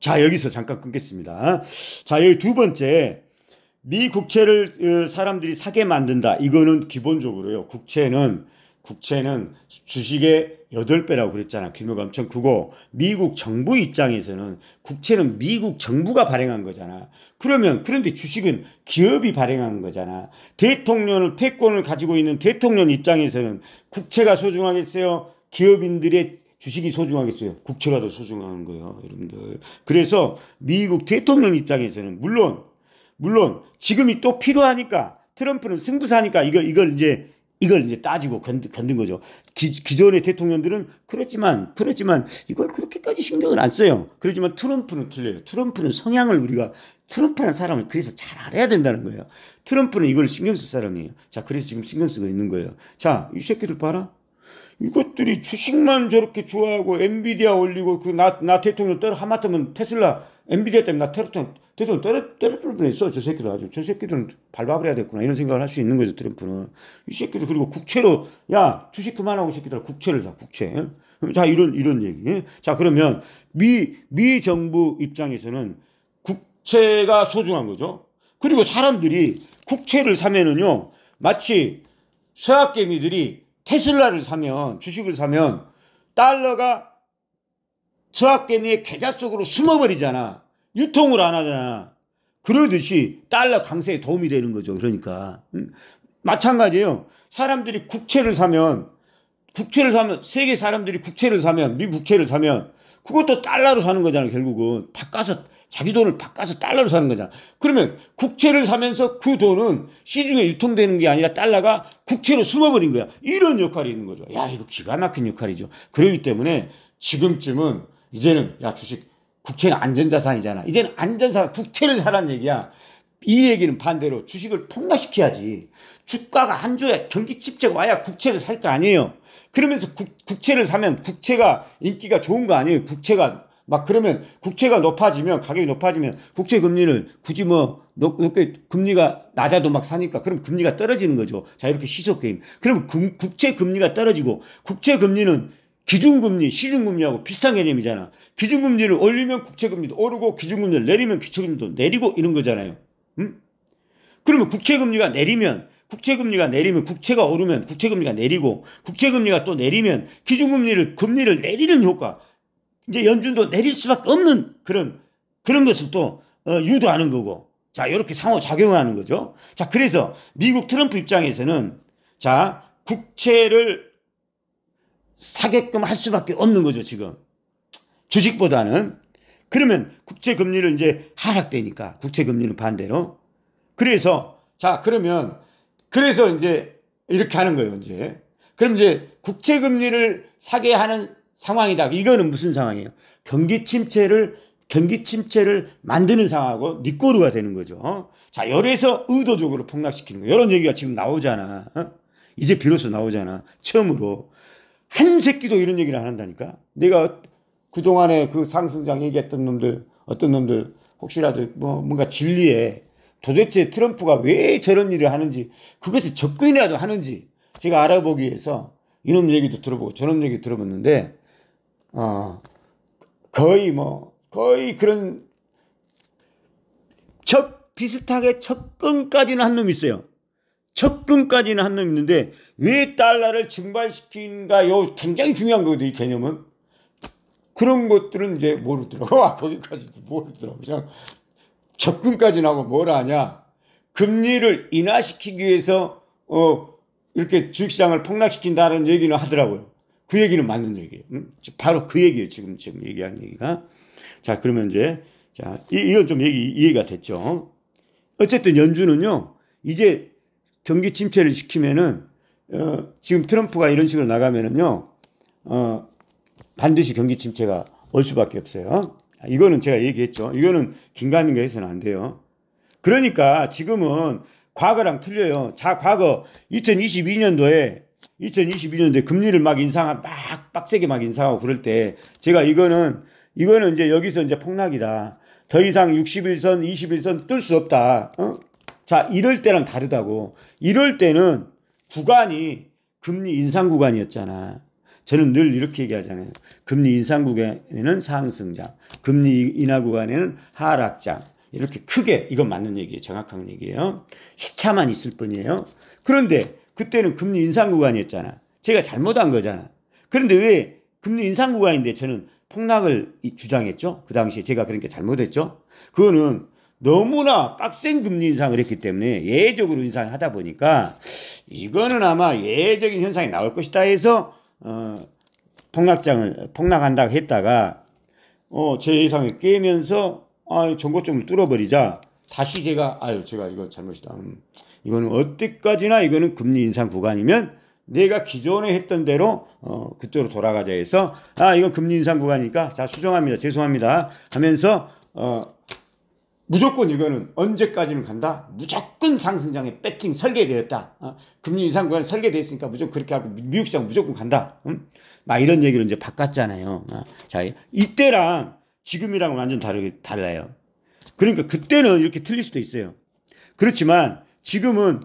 S2: 자, 여기서 잠깐 끊겠습니다. 자, 여기 두 번째. 미 국채를 사람들이 사게 만든다. 이거는 기본적으로요. 국채는 주식의 8배라고 그랬잖아. 규모가 엄청 크고 미국 정부 입장에서는 국채는 미국 정부가 발행한 거잖아. 그런데 주식은 기업이 발행한 거잖아. 패권을 가지고 있는 대통령 입장에서는 국채가 소중하겠어요? 기업인들의 주식이 소중하겠어요? 국채가 더 소중한 거예요, 여러분들. 그래서 미국 대통령 입장에서는 물론 지금이 또 필요하니까 트럼프는 승부사니까 이걸 이제 이걸 이제 따지고 건든 거죠. 기존의 대통령들은 그렇지만 이걸 그렇게까지 신경을 안 써요. 그렇지만 트럼프는 틀려요. 트럼프는 성향을 트럼프라는 사람을 그래서 잘 알아야 된다는 거예요. 트럼프는 이걸 신경 쓸 사람이에요. 자, 그래서 지금 신경 쓰고 있는 거예요. 자, 이 새끼들 봐라. 이것들이 주식만 저렇게 좋아하고 엔비디아 올리고 나 대통령 하마터면 테슬라 엔비디아 때문에 나 대통령 떨어질 뻔했어. 저 새끼들 아주 저 새끼들은 밟아버려야 됐구나 이런 생각을 할 수 있는 거죠. 트럼프는 이 새끼들 그리고 국채로 야 주식 그만하고 이 새끼들 국채를 사 국채. 자 이런 얘기. 자 그러면 미 정부 입장에서는 국채가 소중한 거죠. 그리고 사람들이 국채를 사면은요 마치 서학개미들이 테슬라를 사면 주식을 사면 달러가 서학개미의 계좌 속으로 숨어버리잖아. 유통을 안 하잖아. 그러듯이 달러 강세에 도움이 되는 거죠. 그러니까 마찬가지예요. 사람들이 국채를 사면 세계 사람들이 국채를 사면 미국 국채를 사면 그것도 달러로 사는 거잖아요. 결국은 자기 돈을 바꿔서 달러로 사는 거잖아. 그러면 국채를 사면서 그 돈은 시중에 유통되는 게 아니라 달러가 국채로 숨어버린 거야. 이런 역할이 있는 거죠. 야 이거 기가 막힌 역할이죠. 그렇기 때문에 지금쯤은 이제는 야 주식 국채는 안전자산이잖아. 이제는 안전자산 국채를 사라는 얘기야. 이 얘기는 반대로 주식을 폭락시켜야지. 주가가 안 좋아야 경기 침체가 와야 국채를 살 거 아니에요. 그러면서 국채를 사면 국채가 인기가 좋은 거 아니에요. 국채가 막 그러면 국채가 높아지면 가격이 높아지면 국채 금리를 굳이 높게 금리가 낮아도 막 사니까 그럼 금리가 떨어지는 거죠. 자 이렇게 시속 게임. 그럼 국채 금리가 떨어지고 국채 금리는 기준금리, 시중금리하고 비슷한 개념이잖아. 기준금리를 올리면 국채금리도 오르고 기준금리를 내리면 기초금리도 내리고 이런 거잖아요. 응? 그러면 국채금리가 내리면 국채가 오르면 국채금리가 내리고 국채금리가 또 내리면 금리를 내리는 효과. 이제 연준도 내릴 수밖에 없는 그런 것을 또 유도하는 거고. 자, 이렇게 상호작용하는 거죠. 자, 그래서 미국 트럼프 입장에서는 자, 국채를 사게끔 할 수밖에 없는 거죠, 지금. 주식보다는. 그러면 국채 금리를 이제 하락되니까 국채 금리는 반대로. 그래서 이제 이렇게 하는 거예요, 이제. 그럼 이제 국채 금리를 사게 하는 상황이다. 이거는 무슨 상황이에요? 경기 침체를 만드는 상황하고 니꼬르가 되는 거죠. 자, 열에서 의도적으로 폭락시키는 거. 이런 얘기가 지금 나오잖아. 이제 비로소 나오잖아. 처음으로. 한 새끼도 이런 얘기를 안 한다니까. 내가 그동안에 그 상승장 얘기했던 어떤 놈들 혹시라도 뭔가 진리에 도대체 트럼프가 왜 저런 일을 하는지 그것을 접근이라도 하는지 제가 알아보기 위해서 이놈 얘기도 들어보고 저놈 얘기 들어봤는데 거의 그런 비슷하게 접근까지는 한 놈이 있어요. 접근까지는 한 놈이 있는데 왜 달러를 증발시킨가 요 굉장히 중요한 거거든요. 이 개념은. 그런 것들은 이제 모르더라고. 거기까지도 모르더라고. 그냥 접근까지는 하고 뭘 하냐. 금리를 인하시키기 위해서 이렇게 주식시장을 폭락시킨다는 얘기는 하더라고요. 그 얘기는 맞는 얘기예요. 바로 그 얘기예요. 지금 얘기하는 얘기가. 자, 그러면 이건 좀 이해가 됐죠. 어쨌든 연준은요, 이제 경기 침체를 시키면은, 지금 트럼프가 이런 식으로 나가면은요, 반드시 경기 침체가 올 수밖에 없어요. 이거는 제가 얘기했죠. 이거는 긴가민가 해서는 안 돼요. 그러니까 지금은 과거랑 틀려요. 자, 과거 2022년도에 금리를 막 빡세게 막 인상하고 그럴 때 제가 이거는 이제 여기서 이제 폭락이다. 더 이상 60일선, 21선 뜰 수 없다. 자, 이럴 때랑 다르다고. 이럴 때는 구간이 금리 인상 구간이었잖아. 저는 늘 이렇게 얘기하잖아요. 금리 인상 구간에는 상승장, 금리 인하 구간에는 하락장. 이렇게 크게 이건 맞는 얘기예요. 정확한 얘기예요. 시차만 있을 뿐이에요. 그런데 그때는 금리 인상 구간이었잖아. 제가 잘못한 거잖아. 그런데 왜 금리 인상 구간인데 저는 폭락을 주장했죠? 그 당시에 제가 그러니까 잘못했죠? 그거는 너무나 빡센 금리 인상을 했기 때문에 예외적으로 인상을 하다 보니까 이거는 아마 예외적인 현상이 나올 것이다 해서 폭락한다고 했다가 제 예상을 깨면서 전고점을 뚫어버리자 다시 제가 이거 잘못이다. 이거는 어디까지나 이거는 금리 인상 구간이면 내가 기존에 했던 대로 그쪽으로 돌아가자 해서 이건 금리 인상 구간이니까 자 수정합니다. 죄송합니다. 하면서 무조건 이거는 언제까지는 간다. 무조건 상승장에 배팅 설계되었다. 금리 인상 구간 설계됐으니까 무조건 그렇게 하고 미국 시장 무조건 간다. 막 이런 얘기를 이제 바꿨잖아요. 자 이때랑 지금이랑 완전 달라요. 그러니까 그때는 이렇게 틀릴 수도 있어요. 그렇지만 지금은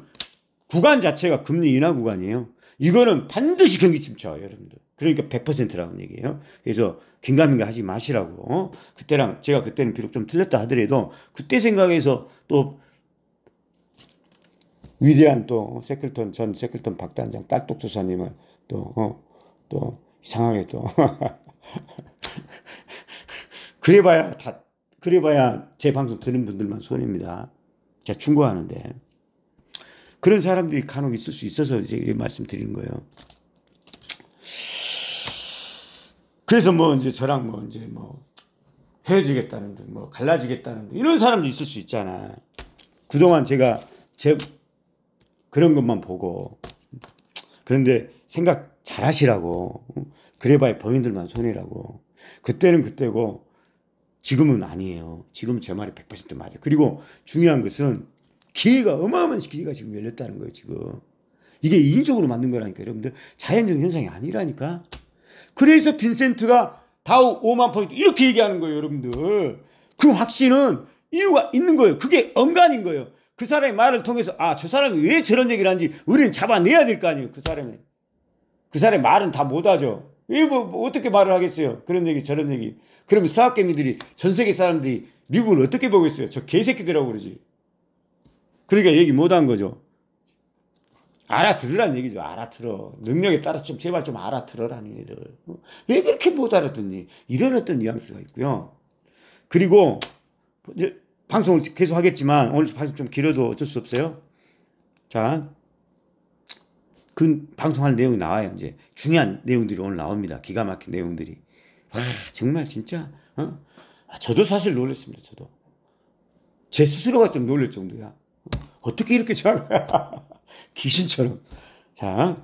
S2: 구간 자체가 금리 인하 구간이에요. 이거는 반드시 경기 침체와요, 여러분들. 그러니까 100%라는 얘기예요. 그래서 긴가민가 하지 마시라고. 그때랑 제가 그때는 비록 좀 틀렸다 하더라도 그때 생각해서 또 위대한 또 전 세클턴 박단장 딸똑조사님은 또 이상하게 또 그래봐야 제 방송 듣는 분들만 손해입니다. 제가 충고하는데 그런 사람들이 간혹 있을 수 있어서 이제 말씀드리는 거예요. 그래서 이제 저랑 이제 헤어지겠다는 듯 갈라지겠다는 듯 이런 사람도 있을 수 있잖아. 그동안 제가 그런 것만 보고 그런데 생각 잘 하시라고. 그래봐야 본인들만 손해라고. 그때는 그때고 지금은 아니에요. 지금은 제 말이 100% 맞아. 그리고 중요한 것은 기회가 어마어마한 기회가 지금 열렸다는 거예요. 지금 이게 인위적으로 만든 거라니까 여러분들. 자연적 현상이 아니라니까. 그래서 빈센트가 다우 5만 포인트 이렇게 얘기하는 거예요. 여러분들 그 확신은 이유가 있는 거예요. 그게 언간인 거예요. 그 사람의 말을 통해서 저 사람이 왜 저런 얘기를 하는지 우리는 잡아내야 될 거 아니에요. 그 사람의 말은 다 못하죠. 왜 어떻게 말을 하겠어요. 그런 얘기 저런 얘기. 그러면 서학개미들이 전 세계 사람들이 미국을 어떻게 보겠어요. 저 개새끼들이라고 그러지. 그러니까 얘기 못한 거죠. 알아들으란 얘기죠. 알아들어. 능력에 따라 제발 좀 알아들어라는 얘기들. 왜 그렇게 못 알아듣니? 이런 어떤 뉘앙스가 있고요. 그리고 이제 방송을 계속 하겠지만 오늘 방송 좀 길어도 어쩔 수 없어요. 자, 그 방송할 내용이 나와요. 이제 중요한 내용들이 오늘 나옵니다. 기가 막힌 내용들이. 와, 정말 진짜 저도 사실 놀랐습니다. 저도 제 스스로가 좀 놀랄 정도야. 어떻게 이렇게 잘 귀신처럼. 자,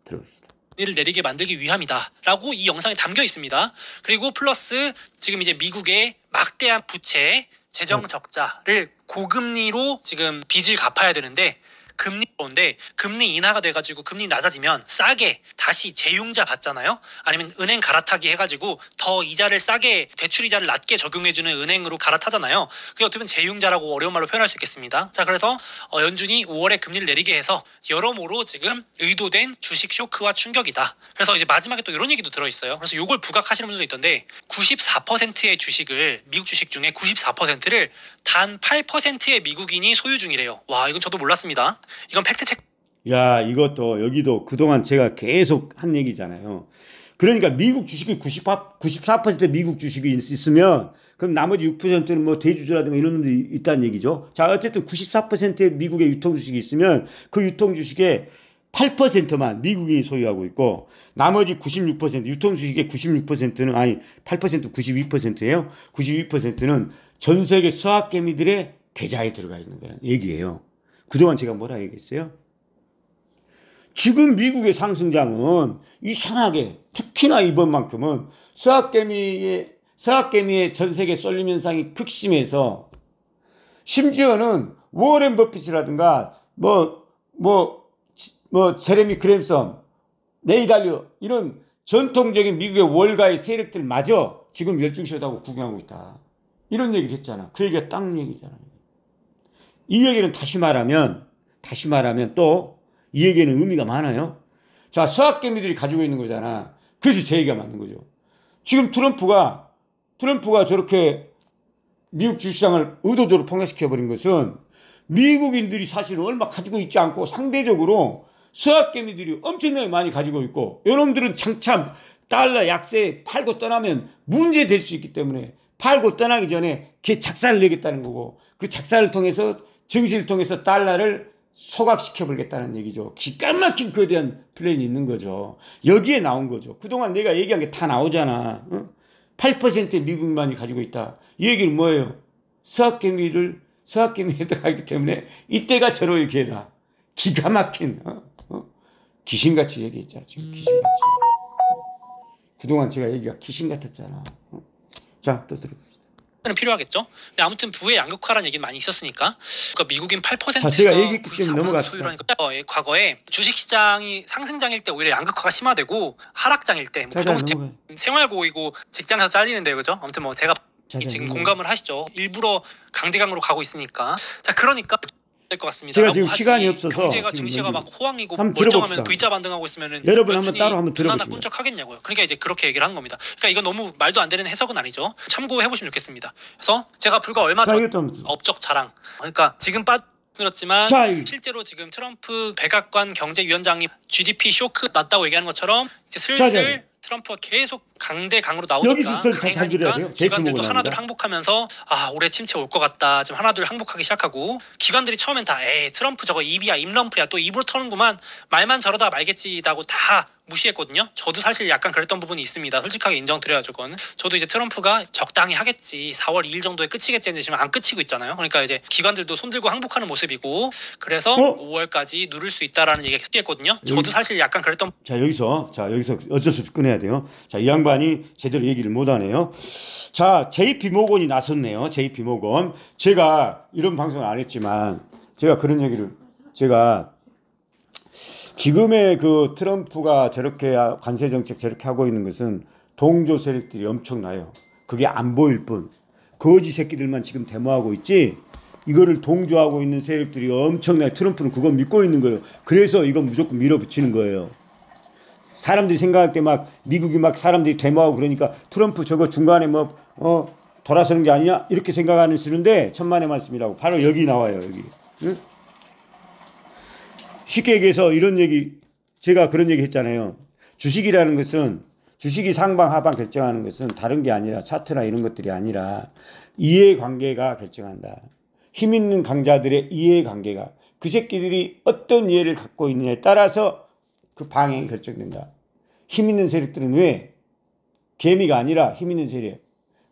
S2: 들어봅시다.
S1: 금리를 내리게 만들기 위함이다라고 이 영상에 담겨 있습니다. 그리고 플러스 지금 이제 미국의 막대한 부채, 재정 적자를 고금리로 지금 빚을 갚아야 되는데 금리인데 금리 인하가 돼가지고 금리 낮아지면 싸게 다시 재융자 받잖아요. 아니면 은행 갈아타기 해가지고 더 이자를 싸게 대출 이자를 낮게 적용해주는 은행으로 갈아타잖아요. 그게 어떻게 보면 재융자라고 어려운 말로 표현할 수 있겠습니다. 자, 그래서 연준이 5월에 금리를 내리게 해서 여러모로 지금 의도된 주식 쇼크와 충격이다. 그래서 이제 마지막에 또 이런 얘기도 들어있어요. 그래서 이걸 부각하시는 분들도 있던데 94%의 주식을 미국 주식 중에 94%를 단 8%의 미국인이 소유 중이래요. 와, 이건 저도 몰랐습니다. 이건 팩트체크.
S2: 야, 이것도 여기도 그동안 제가 계속 한 얘기잖아요. 그러니까 미국 주식이 94% 미국 주식이 있으면 그럼 나머지 6%는 대주주라든가 이런 놈들이 있다는 얘기죠. 자, 어쨌든 94%의 미국의 유통 주식이 있으면 그 유통 주식의 8%만 미국인이 소유하고 있고 나머지 96% 유통 주식의 96%는 8% 92%예요. 92%는 전 세계 서학개미들의 계좌에 들어가 있는 거라는 얘기예요. 그동안 제가 뭐라 얘기했어요? 지금 미국의 상승장은 이상하게 특히나 이번만큼은 서학개미의 전 세계 쏠림 현상이 극심해서 심지어는 워렌 버핏이라든가 제레미 그랜섬, 레이 달리오 이런 전통적인 미국의 월가의 세력들마저 지금 열중시하다고 구경하고 있다. 이런 얘기를 했잖아. 그 얘기가 딱 얘기잖아. 이 얘기는 다시 말하면 또 이 얘기는 의미가 많아요. 자, 서학개미들이 가지고 있는 거잖아. 그래서 제 얘기가 맞는 거죠. 지금 트럼프가 저렇게 미국 주식시장을 의도적으로 폭락시켜버린 것은 미국인들이 사실은 얼마 가지고 있지 않고 상대적으로 서학개미들이 엄청나게 많이 가지고 있고 이놈들은 창참 달러 약세 팔고 떠나면 문제 될 수 있기 때문에 팔고 떠나기 전에 걔 작사를 내겠다는 거고 그 작사를 통해서 증시를 통해서 달러를 소각시켜버리겠다는 얘기죠. 기가 막힌 그에 대한 플랜이 있는 거죠. 여기에 나온 거죠. 그동안 내가 얘기한 게 다 나오잖아. 8%의 미국만이 가지고 있다. 이 얘기는 뭐예요? 서학개미를 서학기에 들어가기 때문에 이때가 절호의 기회다. 기가 막힌 귀신같이 얘기했잖아. 지금 귀신같이. 그동안 제가 얘기가 귀신 같았잖아. 자, 또 들어봅시다.
S1: 는 필요하겠죠. 근데 아무튼 부의 양극화라는 얘기는 많이 있었으니까. 그러니까 미국인 8%가
S2: 제가 얘기했기 때문에 넘어갔습니다.
S1: 소유라니까 과거에 주식시장이 상승장일 때 오히려 양극화가 심화되고 하락장일 때 뭐 부동산 생활고이고 직장에서 잘리는데요, 그죠? 아무튼 뭐 제가 지금 공감을 하시죠. 일부러 강대강으로 가고 있으니까. 자, 그러니까 될 것 같습니다.
S2: 제가 지금 시간이 없어서
S1: 경제가 증시가 막 호황이고
S2: 한번
S1: 멀쩡하면
S2: 들어봅시다.
S1: V자 반등하고 있으면은
S2: 여러분 한번 따로 한번 들어보세요.
S1: 꾼적하겠냐고요. 그러니까 이제 그렇게 얘기를 하는 겁니다. 그러니까 이건 너무 말도 안 되는 해석은 아니죠. 참고해 보시면 좋겠습니다. 그래서 제가 불과 얼마 전 업적 자랑. 그러니까 지금 빠졌지만 실제로 지금 트럼프 백악관 경제위원장이 GDP 쇼크 났다고 얘기하는 것처럼 이제 슬슬 트럼프가 계속 강대강으로 나오니까 강행하니까 기관들도 하나둘 항복하면서 아 올해 침체 올 것 같다. 지금 하나둘 항복하기 시작하고 기관들이 처음엔 다 트럼프 저거 입이야 입럼프야 또 입으로 터는구만 말만 저러다 말겠지라고 다 무시했거든요. 저도 사실 약간 그랬던 부분이 있습니다. 솔직하게 인정드려야죠. 그건 저도 이제 트럼프가 적당히 하겠지 4월 2일 정도에 끝이겠지 했는데 지금 안 끝이고 있잖아요. 그러니까 이제 기관들도 손들고 항복하는 모습이고 그래서 5월까지 누를 수 있다라는 얘기가 했거든요. 저도 사실 약간 그랬던
S2: 여기서 어쩔 수 없이 꺼내야 돼요. 자, 이 양반이 제대로 얘기를 못 하네요. 자, JP 모건이 나섰네요. JP 모건. 제가 이런 방송을 안 했지만 제가 그런 얘기를 지금의 그 트럼프가 저렇게 관세 정책 저렇게 하고 있는 것은 동조 세력들이 엄청나요. 그게 안 보일 뿐. 거지 새끼들만 지금 데모하고 있지. 이거를 동조하고 있는 세력들이 엄청나요. 트럼프는 그거 믿고 있는 거예요. 그래서 이건 무조건 밀어붙이는 거예요. 사람들이 생각할 때 막 미국이 막 사람들이 데모하고 그러니까 트럼프 저거 중간에 돌아서는 게 아니냐 이렇게 생각하는 수는데 천만의 말씀이라고. 바로 여기 나와요. 여기. 응? 쉽게 얘기해서 이런 얘기 제가 그런 얘기 했잖아요. 주식이라는 것은 주식이 상방 하방 결정하는 것은 다른 게 아니라 차트나 이런 것들이 아니라 이해관계가 결정한다. 힘 있는 강자들의 이해관계가 그 새끼들이 어떤 이해를 갖고 있느냐에 따라서 그 방향이 결정된다. 힘 있는 세력들은 왜? 개미가 아니라 힘 있는 세력.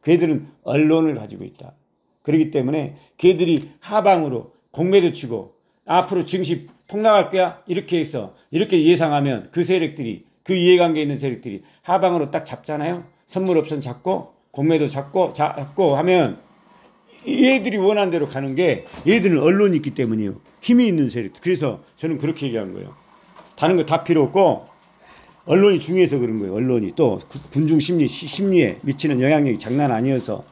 S2: 그애들은 언론을 가지고 있다. 그렇기 때문에 걔들이 하방으로 공매도 치고 앞으로 증시 폭락할 거야 이렇게 해서 이렇게 예상하면 그 세력들이 그 이해관계에 있는 세력들이 하방으로 딱 잡잖아요. 선물옵션 잡고 공매도 잡고 하면 얘들이 원하는 대로 가는 게 얘들은 언론이 있기 때문이에요. 힘이 있는 세력. 그래서 저는 그렇게 얘기한 거예요. 다른 거 다 필요 없고 언론이 중요해서 그런 거예요. 언론이 또 군중 심리에 미치는 영향력이 장난 아니어서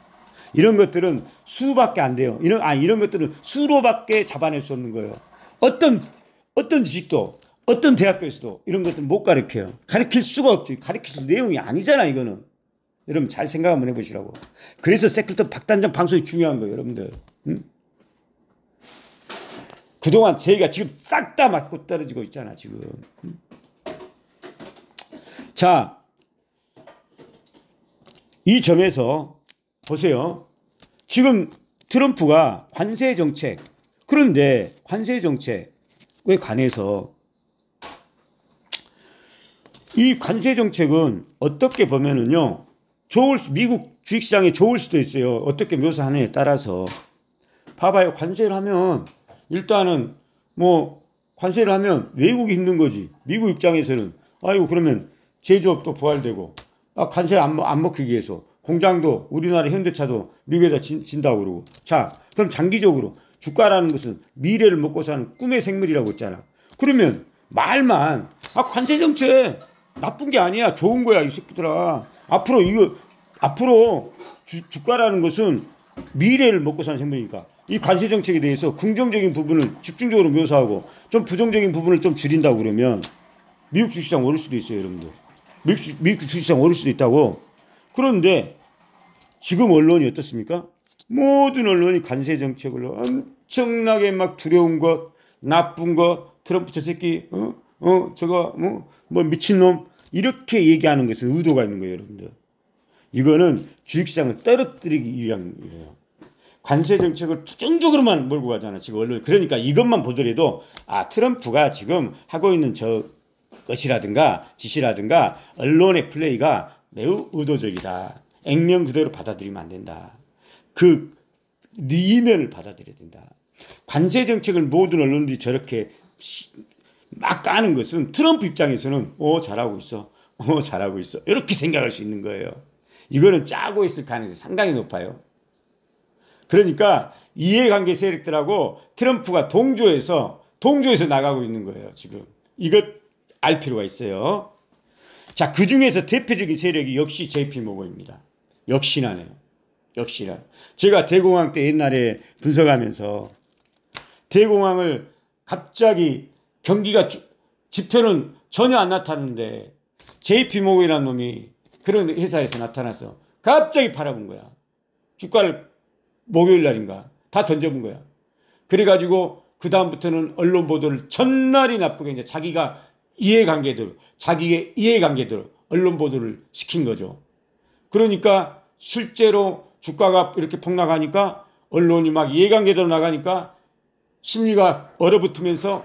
S2: 이런 것들은 수밖에 안 돼요. 이런 것들은 수로밖에 잡아낼 수 없는 거예요. 어떤 지식도 어떤 대학교에서도 이런 것들 못 가르쳐요. 가르칠 수가 없지. 가르칠 내용이 아니잖아 이거는. 여러분 잘 생각 한번 해보시라고. 그래서 세클턴 박단장 방송이 중요한 거예요. 여러분들. 응? 그동안 저희가 지금 싹 다 맞고 떨어지고 있잖아 지금. 자, 이 점에서 보세요. 지금 트럼프가 관세 정책, 그런데 관세 정책에 관해서 이 관세 정책은 어떻게 보면은요, 미국 주식시장에 좋을 수도 있어요. 어떻게 묘사하느냐에 따라서. 봐봐요. 관세를 하면 일단은 관세를 하면 외국이 힘든 거지. 미국 입장에서는 아이고 그러면 제조업도 부활되고 관세 안 먹히기 위해서 공장도 우리나라 현대차도 미국에다 진다고 그러고. 자, 그럼 장기적으로 주가라는 것은 미래를 먹고 사는 꿈의 생물이라고 했잖아. 그러면 말만 관세 정책 나쁜 게 아니야. 좋은 거야 이 새끼들아. 앞으로 주가라는 것은 미래를 먹고 사는 생물이니까 이 관세 정책에 대해서 긍정적인 부분을 집중적으로 묘사하고 좀 부정적인 부분을 좀 줄인다고 그러면 미국 주식시장 오를 수도 있어요, 여러분들. 미국 주식시장 오를 수도 있다고. 그런데 지금 언론이 어떻습니까? 모든 언론이 관세 정책을 엄청나게 막 두려운 것, 나쁜 것, 트럼프 저 새끼, 저거 미친놈 이렇게 얘기하는 것은 의도가 있는 거예요, 여러분들. 이거는 주식시장을 떨어뜨리기 위한 거예요. 관세 정책을 부정적으로만 몰고 가잖아 지금 언론. 그러니까 이것만 보더라도 트럼프가 지금 하고 있는 저 것이라든가 짓이라든가 언론의 플레이가 매우 의도적이다. 액면 그대로 받아들이면 안 된다. 그 네 이면을 받아들여야 된다. 관세 정책을 모든 언론들이 저렇게 막 까는 것은 트럼프 입장에서는 잘하고 있어. 잘하고 있어. 이렇게 생각할 수 있는 거예요. 이거는 짜고 있을 가능성이 상당히 높아요. 그러니까 이해관계 세력들하고 트럼프가 동조해서 나가고 있는 거예요. 지금 이것 알 필요가 있어요. 자, 그 중에서 대표적인 세력이 역시 JP 모건입니다. 역시나네요. 역시나. 제가 대공황 때 옛날에 분석하면서 대공황을 갑자기 경기가 지표는 전혀 안 나타났는데 JP 모건이라는 놈이 그런 회사에서 나타나서 갑자기 팔아본 거야. 주가를 목요일 날인가 다 던져본 거야. 그래가지고 그 다음부터는 언론 보도를 전날이 나쁘게 이제 자기의 이해관계대로 언론 보도를 시킨 거죠. 그러니까 실제로 주가가 이렇게 폭락하니까 언론이 막 이해관계대로 나가니까 심리가 얼어붙으면서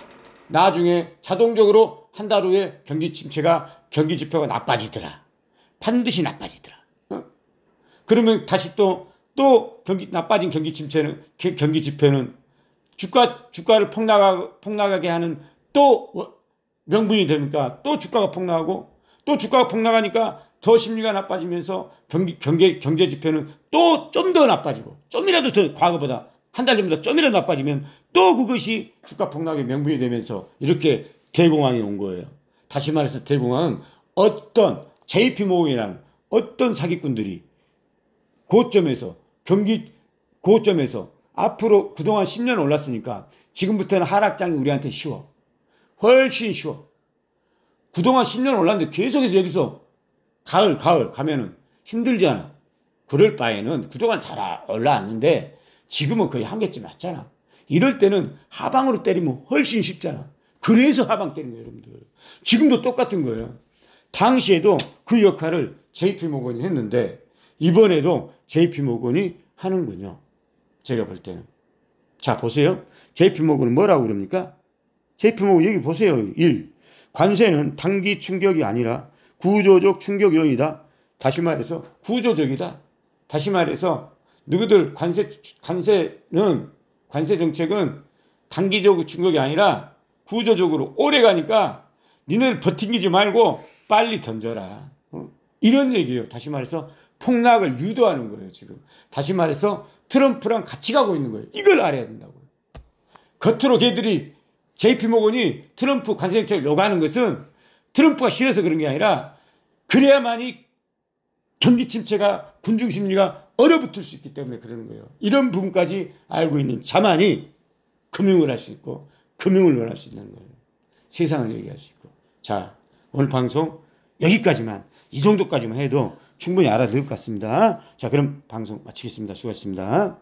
S2: 나중에 자동적으로 한 달 후에 경기 지표가 나빠지더라. 반드시 나빠지더라. 그러면 다시 또 나빠진 경기 지표는 주가를 폭락하게 하는 또 명분이 되니까 또 주가가 폭락하고 또 주가가 폭락하니까 더 심리가 나빠지면서 경제 지표는 또 좀 더 나빠지고 좀이라도 더 과거보다 한 달 전보다 좀이라도 나빠지면 또 그것이 주가 폭락의 명분이 되면서 이렇게 대공황이 온 거예요. 다시 말해서 대공황은 어떤 JP모건이라는 어떤 사기꾼들이 고점에서 앞으로 그동안 10년 올랐으니까 지금부터는 하락장이 우리한테 쉬워. 훨씬 쉬워. 그동안 10년 올랐는데 계속해서 여기서 가을 가면은 힘들잖아. 그럴 바에는 그동안 잘 올라왔는데 지금은 거의 한계쯤 왔잖아. 이럴 때는 하방으로 때리면 훨씬 쉽잖아. 그래서 하방 때리는 거예요, 여러분들. 지금도 똑같은 거예요. 당시에도 그 역할을 JP모건이 했는데 이번에도 JP모건이 하는군요. 제가 볼 때는. 자, 보세요. JP모건은 뭐라고 그럽니까? JP모건 여기 보세요. 1. 관세는 단기 충격이 아니라 구조적 충격 요인이다. 다시 말해서 구조적이다. 다시 말해서 누구들 관세 정책은 단기적 충격이 아니라 구조적으로 오래 가니까 니네들 버티지 말고 빨리 던져라. 이런 얘기예요. 다시 말해서 폭락을 유도하는 거예요, 지금. 다시 말해서 트럼프랑 같이 가고 있는 거예요. 이걸 알아야 된다고요. 겉으로 걔들이 JP모건이 트럼프 관세 정책을 요구하는 것은 트럼프가 싫어서 그런 게 아니라 그래야만이 경기 침체가 군중 심리가 얼어붙을 수 있기 때문에 그러는 거예요. 이런 부분까지 알고 있는 자만이 금융을 할 수 있고 금융을 원할 수 있는 거예요. 세상을 얘기할 수 있고. 자, 오늘 방송 여기까지만, 이 정도까지만 해도 충분히 알아들을 것 같습니다. 자, 그럼 방송 마치겠습니다. 수고하셨습니다.